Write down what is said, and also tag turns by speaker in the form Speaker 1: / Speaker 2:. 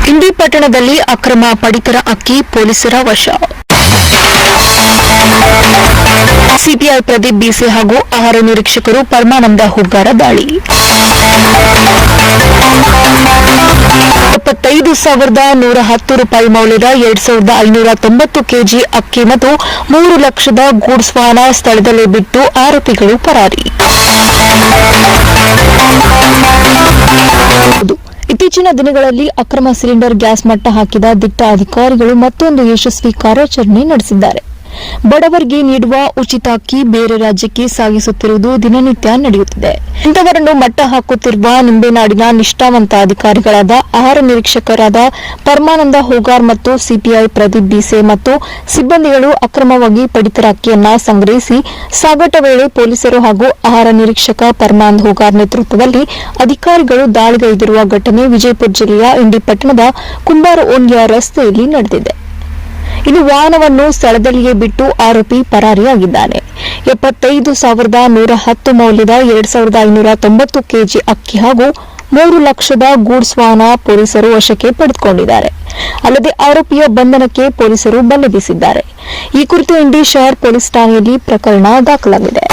Speaker 1: ಇಂಡಿ ಪಟ್ಟಣದಲ್ಲಿ ಅಕ್ರಮ ಪಡಿತರ ಅಕ್ಕಿ ಪೊಲೀಸರ ವಶ. ಸಿಪಿಐ ಪ್ರದೀಪ್ ಬಿಸಿ ಹಾಗೂ ಆಹಾರ ನಿರೀಕ್ಷಕರು ಪರಮಾನಂದ ಹುಗ್ಗಾರ ದಾಳಿ. 75,110 ರೂಪಾಯಿ ಮೌಲ್ಯದ 2,590 ಕೆಜಿ ಅಕ್ಕಿ ಮತ್ತು 3 ಲಕ್ಷದ ಗೂಡ್ಸ್ ವಾಹನ ಸ್ಥಳದಲ್ಲೇ ಬಿಟ್ಟು ಆರೋಪಿಗಳು ಪರಾರಿ. ಇತ್ತೀಚಿನ ದಿನಗಳಲ್ಲಿ ಅಕ್ರಮ ಸಿಲಿಂಡರ್ ಗ್ಯಾಸ್ ಮಟ್ಟ ಹಾಕಿದ ದಿಟ್ಟ ಅಧಿಕಾರಿಗಳು ಮತ್ತೊಂದು ಯಶಸ್ವಿ ಕಾರ್ಯಾಚರಣೆ ನಡೆಸಿದ್ದಾರೆ. ಬಡವರಿಗೆ ನೀಡುವ ಉಚಿತ ಅಕ್ಕಿ ಬೇರೆ ರಾಜ್ಯಕ್ಕೆ ಸಾಗಿಸುತ್ತಿರುವುದು ದಿನನಿತ್ಯ ನಡೆಯುತ್ತಿದೆ. ಇಂಥವರನ್ನು ಮಟ್ಟ ಹಾಕುತ್ತಿರುವ ನಿಂಬೇನಾಡಿನ ನಿಷ್ಠಾವಂತ ಅಧಿಕಾರಿಗಳಾದ ಆಹಾರ ನಿರೀಕ್ಷಕರಾದ ಪರಮಾನಂದ ಹುಗಾರ್ ಮತ್ತು ಸಿಪಿಐ ಪ್ರದೀಪ್ ಬಿಸೆ ಮತ್ತು ಸಿಬ್ಬಂದಿಗಳು ಅಕ್ರಮವಾಗಿ ಪಡಿತರ ಅಕ್ಕಿಯನ್ನ ಸಂಗ್ರಹಿಸಿ ಸಾಗಾಟ ವೇಳೆ ಪೊಲೀಸರು ಹಾಗೂ ಆಹಾರ ನಿರೀಕ್ಷಕ ಪರಮಾನಂದ ಹುಗಾರ್ ನೇತೃತ್ವದಲ್ಲಿ ಅಧಿಕಾರಿಗಳು ದಾಳಿಗೈದಿರುವ ಘಟನೆ ವಿಜಯಪುರ ಜಿಲ್ಲೆಯ ಇಂಡಿ ಪಟ್ಟಣದ ಕುಂಬಾರ ಓಣ್ಯ ರಸ್ತೆಯಲ್ಲಿ ನಡೆದಿದೆ. ಇನ್ನು ವಾಹನವನ್ನು ಸ್ಥಳದಲ್ಲಿಯೇ ಬಿಟ್ಟು ಆರೋಪಿ ಪರಾರಿಯಾಗಿದ್ದಾನೆ. 75,110 ಮೌಲ್ಯದ 2,590 ಕೆಜಿ ಅಕ್ಕಿ ಹಾಗೂ 3 ಲಕ್ಷದ ಗೂಡ್ಸ್ ವಾಹನ ಪೊಲೀಸರು ವಶಕ್ಕೆ ಪಡೆದುಕೊಂಡಿದ್ದಾರೆ. ಅಲ್ಲದೆ ಆರೋಪಿಯ ಬಂಧನಕ್ಕೆ ಪೊಲೀಸರು ಬಲೆ ಬೀಸಿದ್ದಾರೆ. ಈ ಕುರಿತು ಇಂಡಿ ಶಹರ್ ಪೊಲೀಸ್ ಠಾಣೆಯಲ್ಲಿ ಪ್ರಕರಣ ದಾಖಲಾಗಿದೆ.